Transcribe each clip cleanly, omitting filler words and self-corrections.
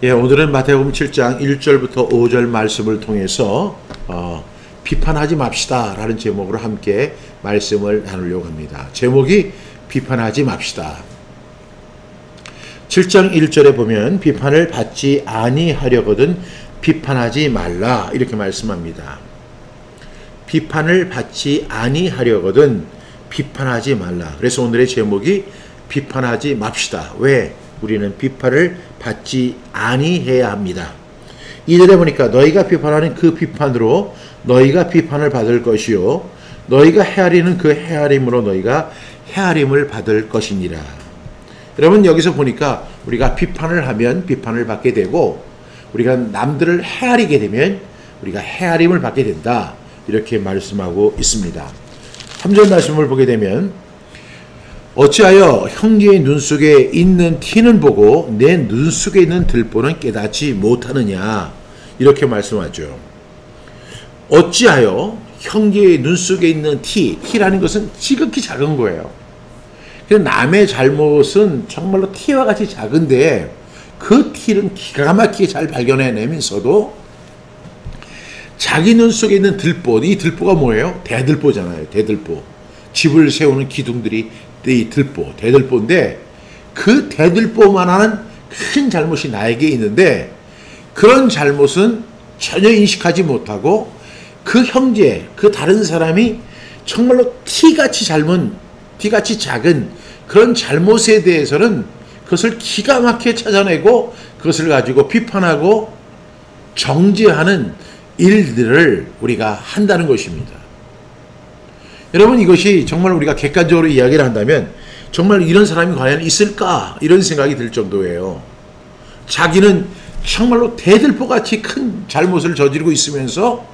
예, 오늘은 마태복음 7장 1절부터 5절 말씀을 통해서 비판하지 맙시다 라는 제목으로 함께 말씀을 나누려고 합니다. 제목이 비판하지 맙시다. 7장 1절에 보면 비판을 받지 아니하려거든 비판하지 말라 이렇게 말씀합니다. 비판을 받지 아니하려거든 비판하지 말라. 그래서 오늘의 제목이 비판하지 맙시다. 왜? 우리는 비판을 받지 아니해야 합니다. 2절에 보니까 너희가 비판하는 그 비판으로 너희가 비판을 받을 것이요 너희가 헤아리는 그 헤아림으로 너희가 헤아림을 받을 것이니라. 여러분 여기서 보니까 우리가 비판을 하면 비판을 받게 되고 우리가 남들을 헤아리게 되면 우리가 헤아림을 받게 된다. 이렇게 말씀하고 있습니다. 3절 말씀을 보게 되면 어찌하여 형제의 눈 속에 있는 티는 보고 내 눈 속에 있는 들보는 깨닫지 못하느냐 이렇게 말씀하죠. 어찌하여 형제의 눈 속에 있는 티라는 것은 지극히 작은 거예요. 남의 잘못은 정말로 티와 같이 작은데 그 티는 기가 막히게 잘 발견해내면서도 자기 눈 속에 있는 들보, 이 들보가 뭐예요? 대들보잖아요. 대들보. 집을 세우는 기둥들이 이 들보, 대들보인데 그 대들보만한 큰 잘못이 나에게 있는데 그런 잘못은 전혀 인식하지 못하고 그 형제, 그 다른 사람이 정말로 티같이 작은 그런 잘못에 대해서는 그것을 기가 막히게 찾아내고 그것을 가지고 비판하고 정죄하는 일들을 우리가 한다는 것입니다. 여러분 이것이 정말 우리가 객관적으로 이야기를 한다면 정말 이런 사람이 과연 있을까 이런 생각이 들 정도예요. 자기는 정말로 대들보같이 큰 잘못을 저지르고 있으면서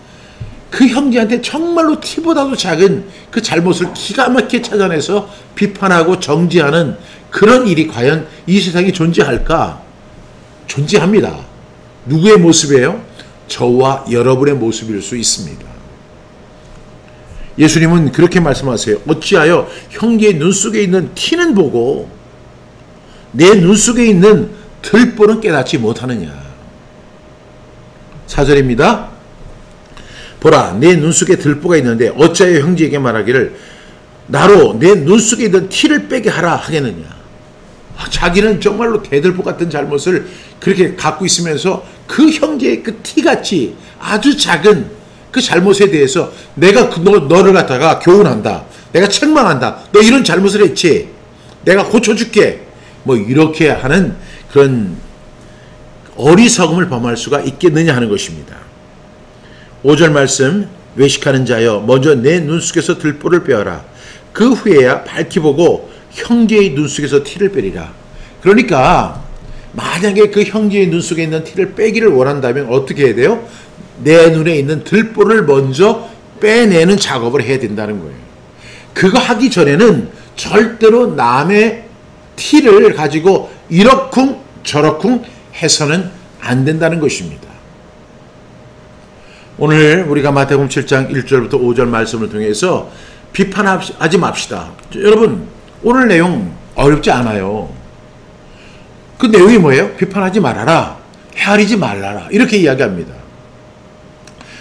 그 형제한테 정말로 티보다도 작은 그 잘못을 기가 막히게 찾아내서 비판하고 정죄하는 그런 일이 과연 이 세상에 존재할까? 존재합니다. 누구의 모습이에요? 저와 여러분의 모습일 수 있습니다. 예수님은 그렇게 말씀하세요. 어찌하여 형제의 눈 속에 있는 티는 보고 내 눈 속에 있는 들보는 깨닫지 못하느냐. 4절입니다. 보라 내 눈 속에 들보가 있는데 어찌하여 형제에게 말하기를 나로 내 눈 속에 있는 티를 빼게 하라 하겠느냐. 자기는 정말로 대들보 같은 잘못을 그렇게 갖고 있으면서 그 형제의 그 티같이 아주 작은 그 잘못에 대해서 내가 너를 갖다가 교훈한다. 내가 책망한다. 너 이런 잘못을 했지. 내가 고쳐줄게. 뭐 이렇게 하는 그런 어리석음을 범할 수가 있겠느냐 하는 것입니다. 5절 말씀 외식하는 자여 먼저 내 눈 속에서 들보를 빼어라. 그 후에야 밝히 보고 형제의 눈 속에서 티를 빼리라. 그러니까 만약에 그 형제의 눈 속에 있는 티를 빼기를 원한다면 어떻게 해야 돼요? 내 눈에 있는 들보를 먼저 빼내는 작업을 해야 된다는 거예요. 그거 하기 전에는 절대로 남의 티를 가지고 이러쿵 저러쿵 해서는 안 된다는 것입니다. 오늘 우리가 마태복음 7장 1절부터 5절 말씀을 통해서 비판하지 맙시다. 여러분 오늘 내용 어렵지 않아요. 그 내용이 뭐예요? 비판하지 말아라. 헤아리지 말아라. 이렇게 이야기합니다.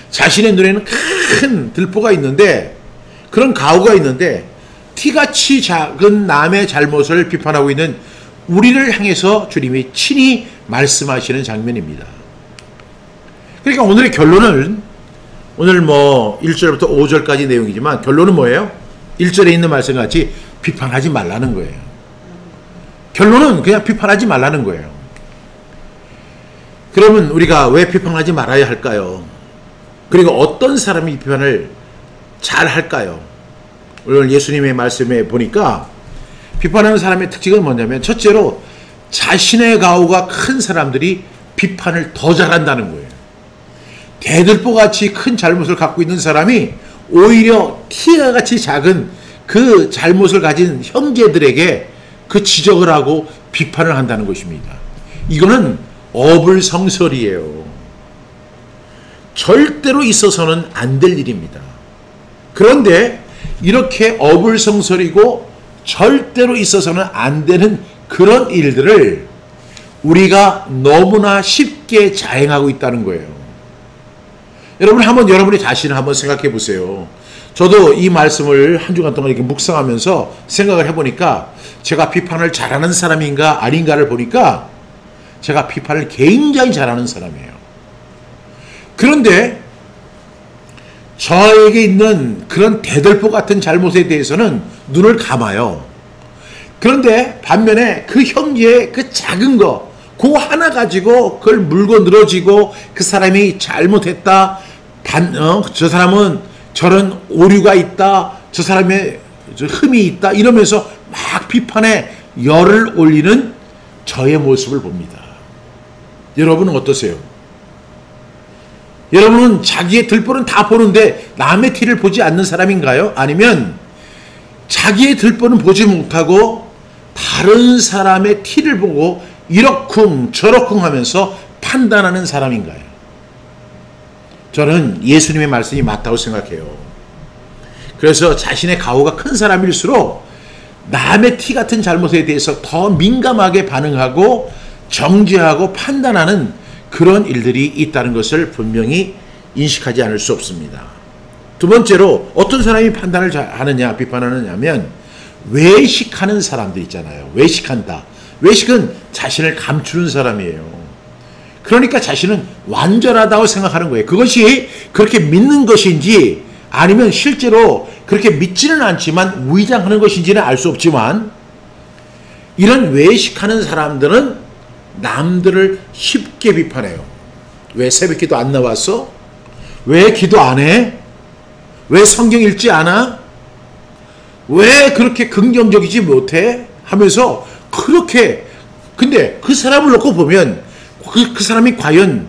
자신의 눈에는 큰 들보가 있는데 그런 가오가 있는데 티같이 작은 남의 잘못을 비판하고 있는 우리를 향해서 주님이 친히 말씀하시는 장면입니다. 그러니까 오늘의 결론은 오늘 1절부터 5절까지 내용이지만 결론은 뭐예요? 1절에 있는 말씀같이 비판하지 말라는 거예요. 결론은 그냥 비판하지 말라는 거예요. 그러면 우리가 왜 비판하지 말아야 할까요? 그리고 어떤 사람이 비판을 잘 할까요? 오늘 예수님의 말씀에 보니까 비판하는 사람의 특징은 뭐냐면 첫째로 자신의 가오가 큰 사람들이 비판을 더 잘한다는 거예요. 대들보같이 큰 잘못을 갖고 있는 사람이 오히려 티가 같이 작은 그 잘못을 가진 형제들에게 그 지적을 하고 비판을 한다는 것입니다. 이거는 어불성설이에요. 절대로 있어서는 안 될 일입니다. 그런데 이렇게 어불성설이고 절대로 있어서는 안 되는 그런 일들을 우리가 너무나 쉽게 자행하고 있다는 거예요. 여러분 한번 여러분의 자신을 한번 생각해 보세요. 저도 이 말씀을 한 주간 동안 이렇게 묵상하면서 생각을 해보니까 제가 비판을 잘하는 사람인가 아닌가를 보니까 제가 비판을 굉장히 잘하는 사람이에요. 그런데 저에게 있는 그런 대들보 같은 잘못에 대해서는 눈을 감아요. 그런데 반면에 그 형제의 그 작은 거, 그거 하나 가지고 그걸 물고 늘어지고 그 사람이 잘못했다, 저 사람은 저런 오류가 있다, 저 사람의 흠이 있다 이러면서 막 비판에 열을 올리는 저의 모습을 봅니다. 여러분은 어떠세요? 여러분은 자기의 들보는 다 보는데 남의 티를 보지 않는 사람인가요? 아니면 자기의 들보는 보지 못하고 다른 사람의 티를 보고 이러쿵 저러쿵 하면서 판단하는 사람인가요? 저는 예수님의 말씀이 맞다고 생각해요. 그래서 자신의 가오가 큰 사람일수록 남의 티 같은 잘못에 대해서 더 민감하게 반응하고 정죄하고 판단하는 그런 일들이 있다는 것을 분명히 인식하지 않을 수 없습니다. 두 번째로 어떤 사람이 판단을 하느냐 비판하느냐면 외식하는 사람들 있잖아요. 외식한다. 외식은 자신을 감추는 사람이에요. 그러니까 자신은 완전하다고 생각하는 거예요. 그것이 그렇게 믿는 것인지 아니면 실제로 그렇게 믿지는 않지만 위장하는 것인지는 알 수 없지만 이런 외식하는 사람들은 남들을 쉽게 비판해요. 왜 새벽기도 안 나왔어? 왜 기도 안 해? 왜 성경 읽지 않아? 왜 그렇게 긍정적이지 못해? 하면서 그렇게 근데 그 사람을 놓고 보면 그 사람이 과연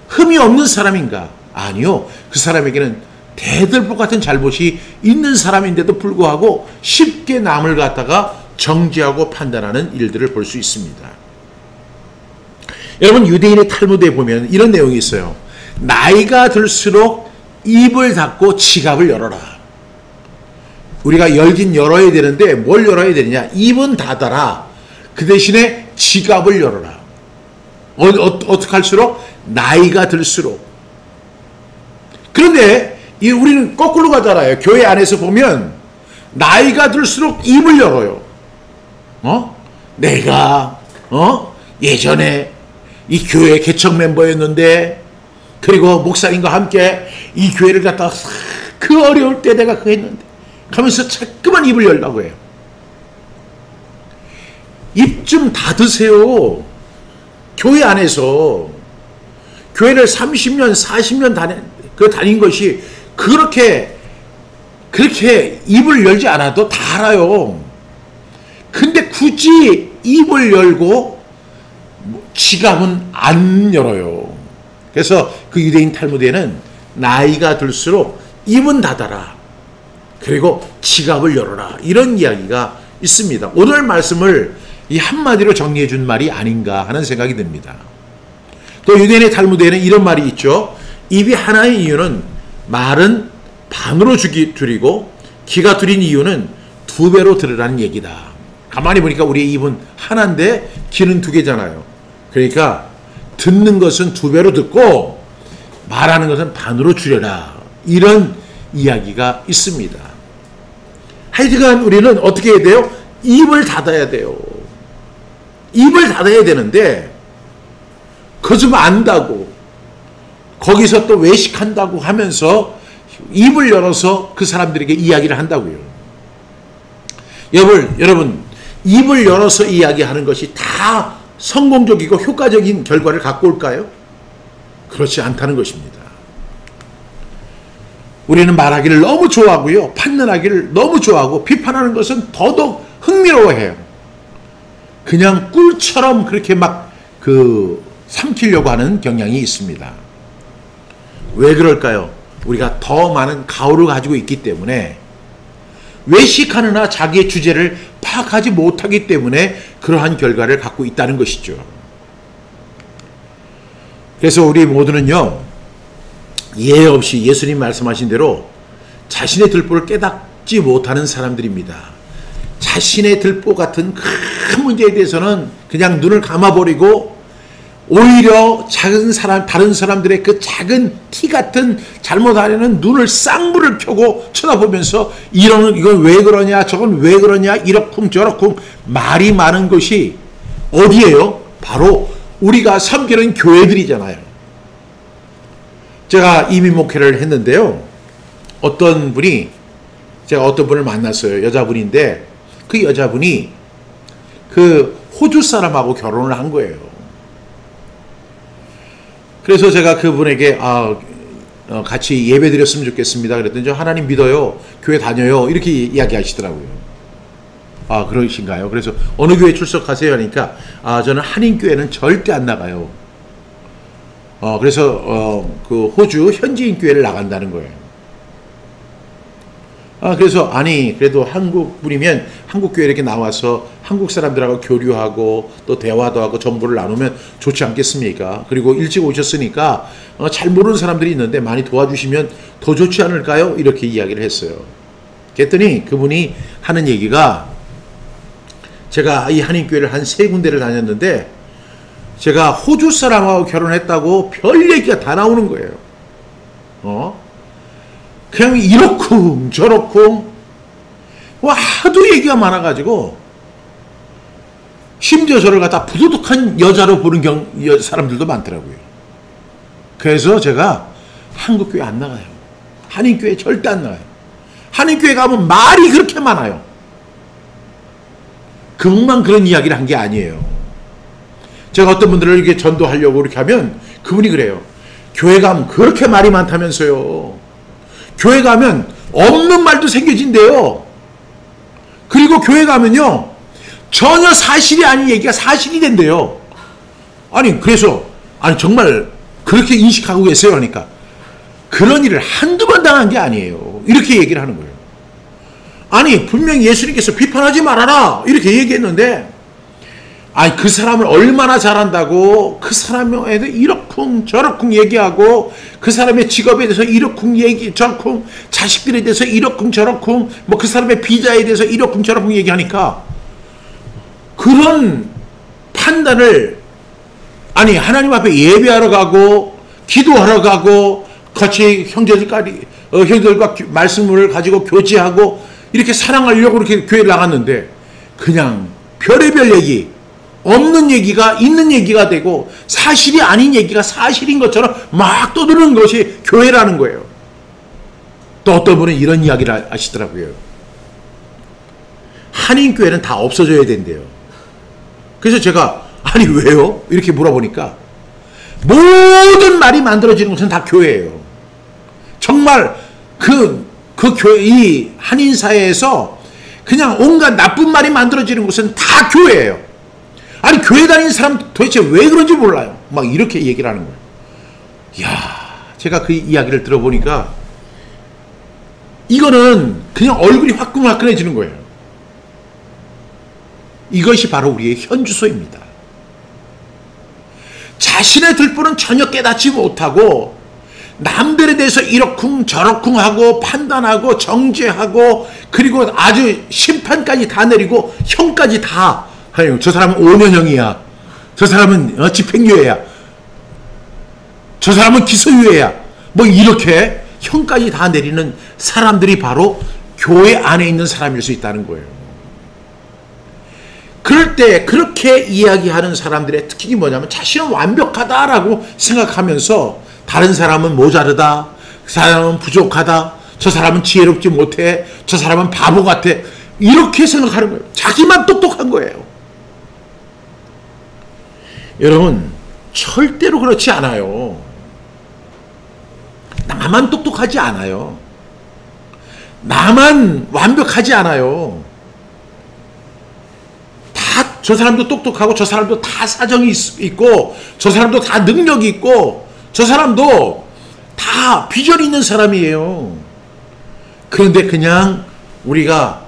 흠이 없는 사람인가? 아니요. 그 사람에게는 대들보 같은 잘못이 있는 사람인데도 불구하고 쉽게 남을 갖다가 정죄하고 판단하는 일들을 볼 수 있습니다. 여러분 유대인의 탈무드에 보면 이런 내용이 있어요. 나이가 들수록 입을 닫고 지갑을 열어라. 우리가 열긴 열어야 되는데 뭘 열어야 되느냐? 입은 닫아라. 그 대신에 지갑을 열어라. 어떻게 할수록? 나이가 들수록. 그런데 우리는 거꾸로 가잖아요. 교회 안에서 보면 나이가 들수록 입을 열어요. 내가 예전에 이 교회 개척 멤버였는데 그리고 목사님과 함께 이 교회를 갖다가 그 어려울 때 내가 그거 했는데 하면서 자꾸만 입을 열라고 해요. 입 좀 닫으세요. 교회 안에서 교회를 30년 40년 다닌 것이 그렇게 입을 열지 않아도 다 알아요. 근데 굳이 입을 열고 지갑은 안 열어요. 그래서 그 유대인 탈무드에는 나이가 들수록 입은 닫아라. 그리고 지갑을 열어라. 이런 이야기가 있습니다. 오늘 말씀을 이 한마디로 정리해 준 말이 아닌가 하는 생각이 듭니다. 또 유대인의 탈무드에는 이런 말이 있죠. 입이 하나인 이유는 말은 반으로 줄이고 귀가 둘인 이유는 2배로 들으라는 얘기다. 가만히 보니까 우리의 입은 하나인데 귀는 2개잖아요. 그러니까 듣는 것은 2배로 듣고 말하는 것은 반으로 줄여라. 이런 이야기가 있습니다. 하여간 우리는 어떻게 해야 돼요? 입을 닫아야 돼요. 입을 닫아야 되는데 그거 좀 안다고 거기서 또 외식한다고 하면서 입을 열어서 그 사람들에게 이야기를 한다고요. 여러분 입을 열어서 이야기하는 것이 다 성공적이고 효과적인 결과를 갖고 올까요? 그렇지 않다는 것입니다. 우리는 말하기를 너무 좋아하고요. 판단하기를 너무 좋아하고 비판하는 것은 더더욱 흥미로워해요. 그냥 꿀처럼 그렇게 막 삼키려고 하는 경향이 있습니다. 왜 그럴까요? 우리가 더 많은 가오를 가지고 있기 때문에 외식하느나 자기의 주제를 파악하지 못하기 때문에 그러한 결과를 갖고 있다는 것이죠. 그래서 우리 모두는요. 예외 없이 예수님 말씀하신 대로 자신의 들보를 깨닫지 못하는 사람들입니다. 자신의 들보 같은 큰 문제에 대해서는 그냥 눈을 감아버리고 오히려 작은 사람, 다른 사람들의 그 작은 티 같은 잘못하려는 눈을 쌍불을 켜고 쳐다보면서 이건 왜 그러냐, 저건 왜 그러냐, 이러쿵 저러쿵 말이 많은 것이 어디예요? 바로 우리가 섬기는 교회들이잖아요. 제가 이민 목회를 했는데요. 제가 어떤 분을 만났어요. 여자분인데 그 여자분이 그 호주 사람하고 결혼을 한 거예요. 그래서 제가 그분에게 같이 예배 드렸으면 좋겠습니다. 그랬더니 저 하나님 믿어요. 교회 다녀요. 이렇게 이야기하시더라고요. 그러신가요? 그래서 어느 교회 출석하세요? 하니까 저는 한인교회는 절대 안 나가요. 그래서 그 호주 현지인 교회를 나간다는 거예요. 그래서 그래도 한국 분이면 한국 교회 이렇게 나와서 한국 사람들하고 교류하고 또 대화도 하고 정보를 나누면 좋지 않겠습니까? 그리고 일찍 오셨으니까 잘 모르는 사람들이 있는데 많이 도와주시면 더 좋지 않을까요? 이렇게 이야기를 했어요. 그랬더니 그분이 하는 얘기가, 제가 이 한인교회를 한 3군데를 다녔는데 제가 호주 사람하고 결혼했다고 별 얘기가 다 나오는 거예요. 그냥 이러쿵 저러쿵 하도 얘기가 많아가지고 심지어 저를 갖다 부도덕한 여자로 보는 사람들도 많더라고요. 그래서 제가 한국교회 안 나가요. 한인교회 절대 안 나가요. 한인교회 가면 말이 그렇게 많아요. 그분만 그런 이야기를 한 게 아니에요. 제가 어떤 분들을 이렇게 전도하려고 이렇게 하면 그분이 그래요. 교회 가면 그렇게 말이 많다면서요. 교회 가면 없는 말도 생겨진대요. 그리고 교회 가면요, 전혀 사실이 아닌 얘기가 사실이 된대요. 그래서 정말 그렇게 인식하고 계세요? 하니까 그런 일을 한두 번 당한 게 아니에요. 이렇게 얘기를 하는 거예요. 분명히 예수님께서 비판하지 말아라 이렇게 얘기했는데 그 사람을 얼마나 잘한다고 그 사람에도 이러쿵 저러쿵 얘기하고 그 사람의 직업에 대해서 이러쿵 저러쿵 자식들에 대해서 이러쿵 저러쿵 그 사람의 비자에 대해서 이러쿵 저러쿵 얘기하니까 그런 판단을 하나님 앞에 예배하러 가고 기도하러 가고 같이 형제들과 말씀을 가지고 교제하고 이렇게 사랑하려고 이렇게 교회를 나갔는데 그냥 별의별 얘기 없는 얘기가 있는 얘기가 되고 사실이 아닌 얘기가 사실인 것처럼 막 떠드는 것이 교회라는 거예요. 또 어떤 분은 이런 이야기를 하시더라고요. 한인교회는 다 없어져야 된대요. 그래서 제가 왜요? 이렇게 물어보니까 모든 말이 만들어지는 것은 다 교회예요. 정말 그 교회, 이 한인사회에서 그냥 온갖 나쁜 말이 만들어지는 것은 다 교회예요. 교회 다니는 사람 도대체 왜 그런지 몰라요. 이렇게 얘기를 하는 거예요. 제가 그 이야기를 들어보니까 이거는 그냥 얼굴이 화끈화끈해지는 거예요. 이것이 바로 우리의 현주소입니다. 자신의 들보는 전혀 깨닫지 못하고 남들에 대해서 이러쿵 저러쿵 하고 판단하고 정죄하고 그리고 아주 심판까지 다 내리고 형까지 다 저 사람은 5년형이야. 저 사람은 집행유예야. 저 사람은 기소유예야. 이렇게 형까지 다 내리는 사람들이 바로 교회 안에 있는 사람일 수 있다는 거예요. 그럴 때 그렇게 이야기하는 사람들의 특징이 뭐냐면 자신은 완벽하다라고 생각하면서 다른 사람은 모자르다, 그 사람은 부족하다, 저 사람은 지혜롭지 못해, 저 사람은 바보 같아, 이렇게 생각하는 거예요. 자기만 똑똑한 거예요. 여러분 절대로 그렇지 않아요. 나만 똑똑하지 않아요. 나만 완벽하지 않아요. 다 저 사람도 똑똑하고 저 사람도 다 사정이 있고 저 사람도 다 능력이 있고 저 사람도 다 비전이 있는 사람이에요. 그런데 그냥 우리가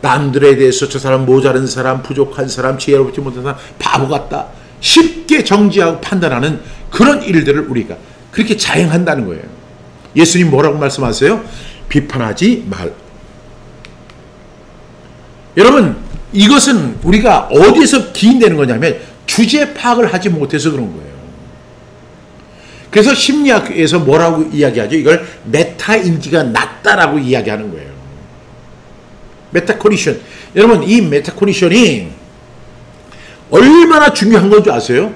남들에 대해서 저 사람 모자른 사람, 부족한 사람, 지혜롭지 못한 사람, 바보 같다 쉽게 정지하고 판단하는 그런 일들을 우리가 그렇게 자행한다는 거예요. 예수님 뭐라고 말씀하세요? 비판하지 말. 여러분 이것은 우리가 어디에서 기인되는 거냐면 주제 파악을 하지 못해서 그런 거예요. 그래서 심리학에서 뭐라고 이야기하죠? 이걸 메타인지가 낮다라고 이야기하는 거예요. 메타코니션. 여러분, 이 메타코니션이 얼마나 중요한 건 줄 아세요?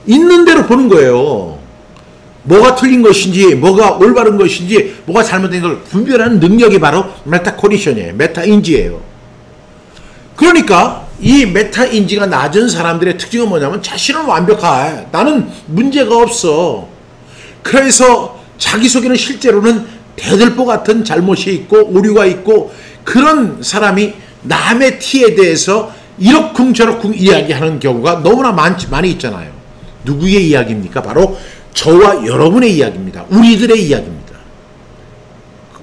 있는 대로 보는 거예요. 뭐가 틀린 것인지, 뭐가 올바른 것인지, 뭐가 잘못된 걸 분별하는 능력이 바로 메타코니션이에요. 메타인지예요. 그러니까 이 메타인지가 낮은 사람들의 특징은 뭐냐면 자신은 완벽해. 나는 문제가 없어. 그래서 자기 속에는 실제로는 대들보 같은 잘못이 있고 오류가 있고, 그런 사람이 남의 티에 대해서 이러쿵저러쿵 이야기하는 경우가 너무나 많이 있잖아요. 누구의 이야기입니까? 바로 저와 여러분의 이야기입니다. 우리들의 이야기입니다.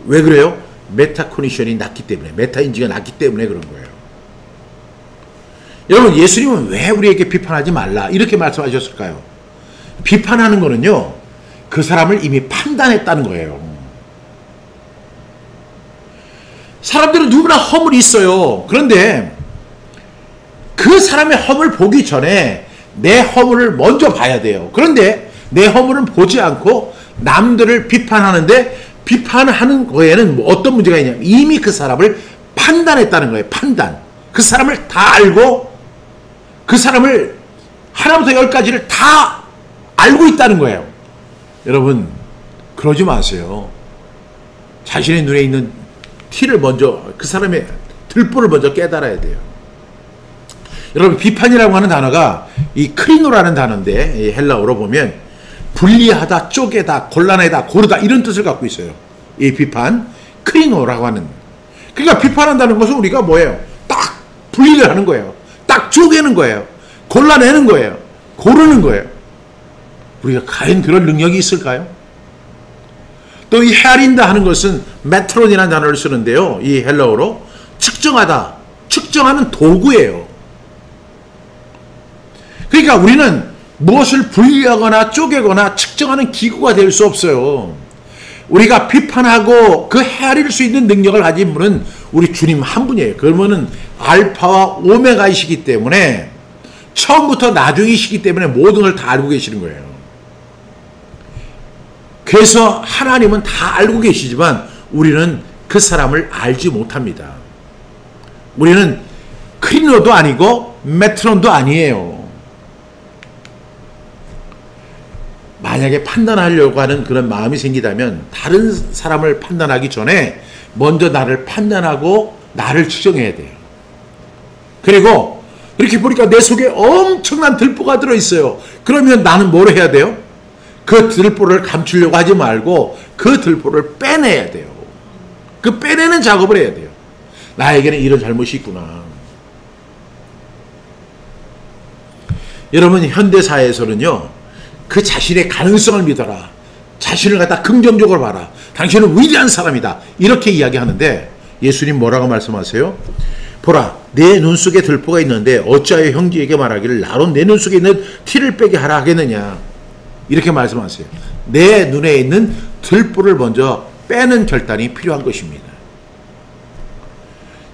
왜 그래요? 메타코니션이 낮기 때문에, 메타인지가 낮기 때문에 그런 거예요. 여러분, 예수님은 왜 우리에게 비판하지 말라 이렇게 말씀하셨을까요? 비판하는 거는요, 그 사람을 이미 판단했다는 거예요. 사람들은 누구나 허물이 있어요. 그런데 그 사람의 허물 보기 전에 내 허물을 먼저 봐야 돼요. 그런데 내 허물은 보지 않고 남들을 비판하는데, 비판하는 거에는 뭐 어떤 문제가 있냐면 이미 그 사람을 판단했다는 거예요. 판단. 그 사람을 다 알고 그 사람을 하나부터 열까지를 다 알고 있다는 거예요. 여러분, 그러지 마세요. 자신의 눈에 있는 티를 먼저, 그 사람의 들보를 먼저 깨달아야 돼요. 여러분, 비판이라고 하는 단어가 이 크리노라는 단어인데, 이 헬라어로 보면 분리하다, 쪼개다, 곤란하다, 고르다 이런 뜻을 갖고 있어요. 이 비판, 크리노라고 하는. 그러니까 비판한다는 것은 우리가 뭐예요? 딱 분리를 하는 거예요. 딱 쪼개는 거예요. 골라내는 거예요. 고르는 거예요. 우리가 과연 그런 능력이 있을까요? 또 이 헤아린다 하는 것은 메트론이라는 단어를 쓰는데요. 이 헬라어로 측정하다, 측정하는 도구예요. 그러니까 우리는 무엇을 분리하거나 쪼개거나 측정하는 기구가 될 수 없어요. 우리가 비판하고 그 헤아릴 수 있는 능력을 가진 분은 우리 주님 한 분이에요. 그러면은 알파와 오메가이시기 때문에, 처음부터 나중이시기 때문에 모든 걸 다 알고 계시는 거예요. 그래서 하나님은 다 알고 계시지만 우리는 그 사람을 알지 못합니다. 우리는 크리노도 아니고 메트론도 아니에요. 만약에 판단하려고 하는 그런 마음이 생기다면 다른 사람을 판단하기 전에 먼저 나를 판단하고 나를 측정해야 돼요. 그리고 이렇게 보니까 내 속에 엄청난 들보가 들어있어요. 그러면 나는 뭘 해야 돼요? 그 들보를 감추려고 하지 말고 그 들보를 빼내야 돼요. 그 빼내는 작업을 해야 돼요. 나에게는 이런 잘못이 있구나. 여러분, 현대사회에서는요, 그 자신의 가능성을 믿어라. 자신을 갖다 긍정적으로 봐라. 당신은 위대한 사람이다. 이렇게 이야기하는데 예수님 뭐라고 말씀하세요? 보라, 내 눈 속에 들보가 있는데 어찌하여 형제에게 말하기를 나로 내 눈 속에 있는 티를 빼게 하라 하겠느냐. 이렇게 말씀하세요. 내 눈에 있는 들보를 먼저 빼는 결단이 필요한 것입니다.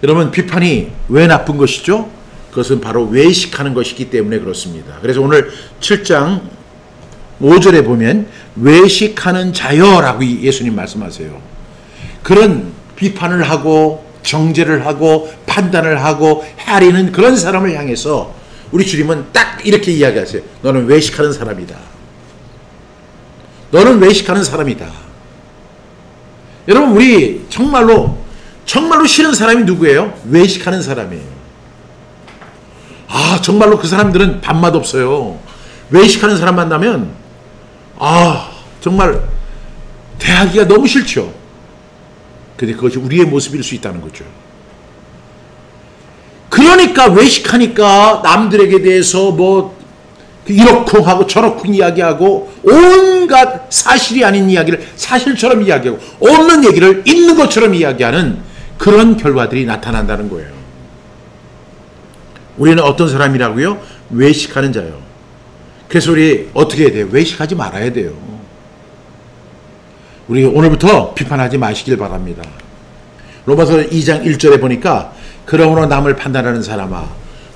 여러분, 비판이 왜 나쁜 것이죠? 그것은 바로 외식하는 것이기 때문에 그렇습니다. 그래서 오늘 7장 5절에 보면 외식하는 자여라고 예수님 말씀하세요. 그런 비판을 하고 정죄를 하고 판단을 하고 헤아리는 그런 사람을 향해서 우리 주님은 딱 이렇게 이야기하세요. 너는 외식하는 사람이다. 너는 외식하는 사람이다. 여러분, 우리 정말로 싫은 사람이 누구예요? 외식하는 사람이에요. 아, 정말로 그 사람들은 밥맛 없어요. 외식하는 사람 만나면 정말 대하기가 너무 싫죠. 근데 그것이 우리의 모습일 수 있다는 거죠. 그러니까 외식하니까 남들에게 대해서 뭐 이러쿵 하고 저러쿵 이야기하고 온갖 사실이 아닌 이야기를 사실처럼 이야기하고 없는 얘기를 있는 것처럼 이야기하는 그런 결과들이 나타난다는 거예요. 우리는 어떤 사람이라고요? 외식하는 자요. 그래서 우리 어떻게 해야 돼요? 외식하지 말아야 돼요. 우리 오늘부터 비판하지 마시길 바랍니다. 로마서 2장 1절에 보니까 그러므로 남을 판단하는 사람아,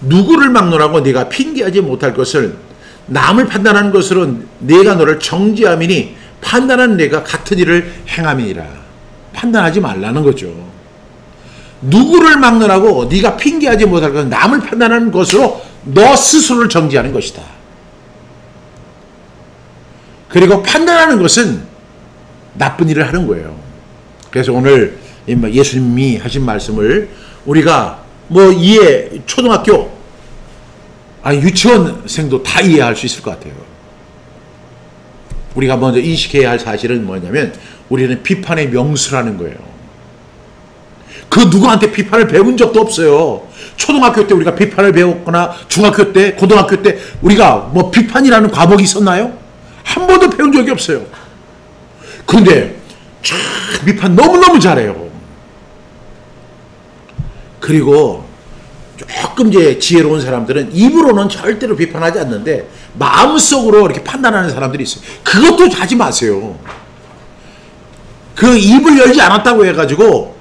누구를 막론하고 네가 핑계하지 못할 것을 남을 판단하는 것으로 내가 너를 정죄함이니 판단하는 내가 같은 일을 행함이니라. 판단하지 말라는 거죠. 누구를 막론하고 네가 핑계하지 못할 것은 남을 판단하는 것으로 너 스스로를 정죄하는 것이다. 그리고 판단하는 것은 나쁜 일을 하는 거예요. 그래서 오늘 예수님이 하신 말씀을 우리가 초등학교, 유치원생도 다 이해할 수 있을 것 같아요. 우리가 먼저 인식해야 할 사실은 뭐냐면 우리는 비판의 명수라는 거예요. 그 누구한테 비판을 배운 적도 없어요. 초등학교 때 우리가 비판을 배웠거나 중학교 때, 고등학교 때 우리가 비판이라는 과목이 있었나요? 한 번도 배운 적이 없어요. 근데 비판 너무너무 잘해요. 그리고 조금 지혜로운 사람들은 입으로는 절대로 비판하지 않는데 마음속으로 이렇게 판단하는 사람들이 있어요. 그것도 하지 마세요. 그 입을 열지 않았다고 해가지고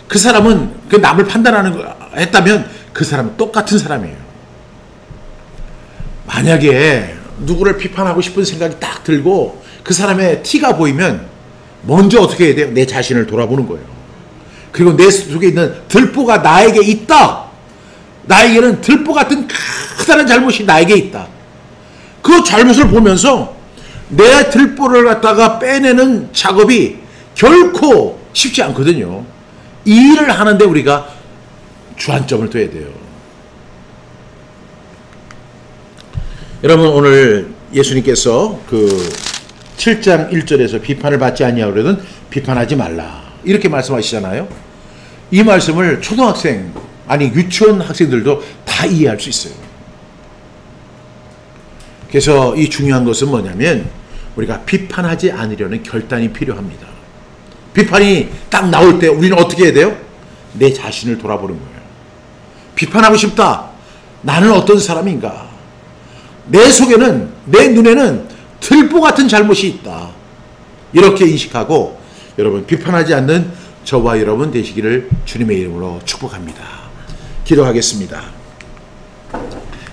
그 사람은 그 남을 판단하는 거 했다면 그 사람은 똑같은 사람이에요. 만약에 누구를 비판하고 싶은 생각이 딱 들고 그 사람의 티가 보이면 먼저 어떻게 해야 돼요? 내 자신을 돌아보는 거예요. 그리고 내 속에 있는 들보가 나에게 있다. 나에게는 들보 같은 커다란 잘못이 나에게 있다. 그 잘못을 보면서 내 들보를 갖다가 빼내는 작업이 결코 쉽지 않거든요. 이 일을 하는데 우리가 주안점을 둬야 돼요. 여러분, 오늘 예수님께서 그 7장 1절에서 비판을 받지 아니하고 그러든 비판하지 말라 이렇게 말씀하시잖아요. 이 말씀을 초등학생 유치원 학생들도 다 이해할 수 있어요. 그래서 이 중요한 것은 뭐냐면 우리가 비판하지 않으려는 결단이 필요합니다. 비판이 딱 나올 때 우리는 어떻게 해야 돼요? 내 자신을 돌아보는 거예요. 비판하고 싶다. 나는 어떤 사람인가? 내 속에는, 내 눈에는 들보 같은 잘못이 있다. 이렇게 인식하고 여러분 비판하지 않는 저와 여러분 되시기를 주님의 이름으로 축복합니다. 기도하겠습니다.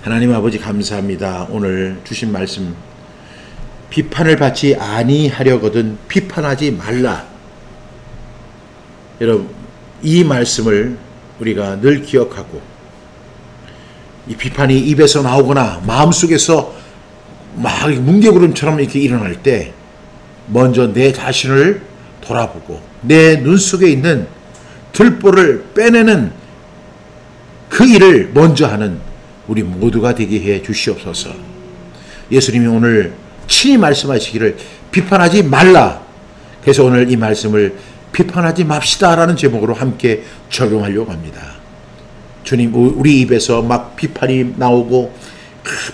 하나님 아버지 감사합니다. 오늘 주신 말씀 비판을 받지 아니하려거든 비판하지 말라. 여러분 이 말씀을 우리가 늘 기억하고 이 비판이 입에서 나오거나 마음속에서 막 뭉게구름처럼 이렇게 일어날 때 먼저 내 자신을 돌아보고 내 눈 속에 있는 들보를 빼내는 그 일을 먼저 하는 우리 모두가 되게 해 주시옵소서. 예수님이 오늘 친히 말씀하시기를 비판하지 말라. 그래서 오늘 이 말씀을 비판하지 맙시다라는 제목으로 함께 적용하려고 합니다. 주님, 우리 입에서 막 비판이 나오고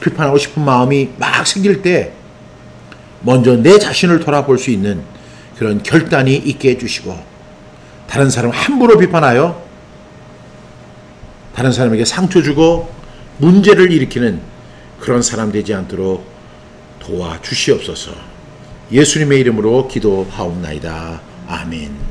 비판하고 싶은 마음이 막 생길 때 먼저 내 자신을 돌아볼 수 있는 그런 결단이 있게 해주시고 다른 사람 함부로 비판하여 다른 사람에게 상처 주고 문제를 일으키는 그런 사람 되지 않도록 도와주시옵소서. 예수님의 이름으로 기도하옵나이다. 아멘.